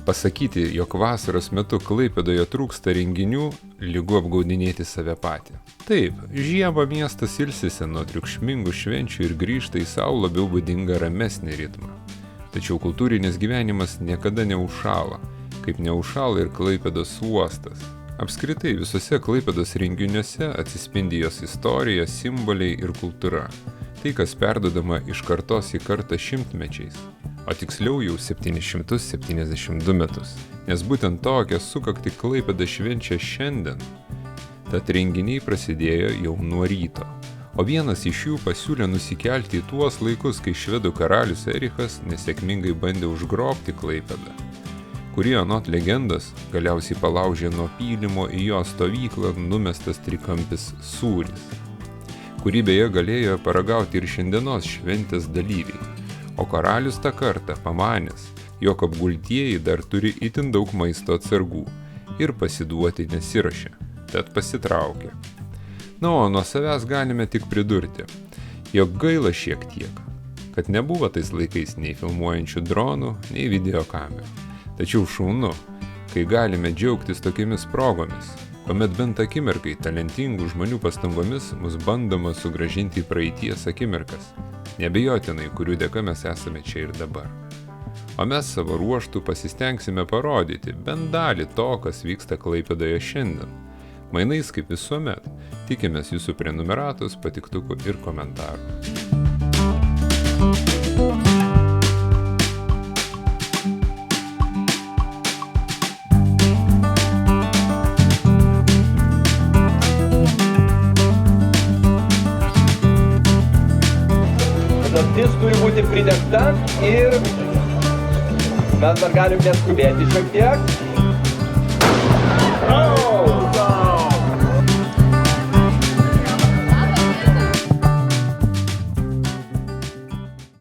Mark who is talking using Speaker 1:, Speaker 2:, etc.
Speaker 1: Pasakyti, jog vasaros metu Klaipėdoje trūksta renginių, lygu apgaudinėti save patį. Taip, žiemą miestas ilsisi nuo triukšmingų švenčių ir grįžta į savo labiau būdingą ramesnį ritmą. Tačiau kultūrinis gyvenimas niekada neužšąla, kaip neužšąla ir Klaipėdos uostas. Apskritai visose Klaipėdos renginiuose atsispindi jos istorija, simboliai ir kultūra. Tai, kas perduodama iš kartos į kartą šimtmečiais, o tiksliau jau 772 metus. Nes būtent tokią sukaktį Klaipėda švenčia šiandien. Tad renginiai prasidėjo jau nuo ryto. O vienas iš jų pasiūlė nusikelti į tuos laikus, kai švedų karalius Erichas nesėkmingai bandė užgrobti Klaipėdą, kurį anot legendos galiausiai palaužė nuo pylimo į jo stovyklą numestas trikampis sūris, kurį beje galėjo paragauti ir šiandienos šventės dalyviai. O karalius tą kartą pamanęs, jog apgultieji dar turi itin daug maisto atsargų ir pasiduoti nesiruošė, tad pasitraukė. Na, o nuo savęs galime tik pridurti, jog gaila šiek tiek, kad nebuvo tais laikais nei filmuojančių dronų, nei videokamerų. Tačiau šaunu, kai galime džiaugtis tokiamis progomis, kuomet bent akimirkai talentingų žmonių pastangomis mus bandoma sugrąžinti į praeities akimirkas, nebejotinai, kurių dėka mes esame čia ir dabar. O mes savo ruožtų pasistengsime parodyti bent dalį to, kas vyksta Klaipėdoje šiandien. Mainais, kaip visuomet, tikimės jūsų prenumeratos, patiktukų ir komentarų.
Speaker 2: Paslaptis turi būti pridengta ir mes dar galim neskubėti šiek tiek.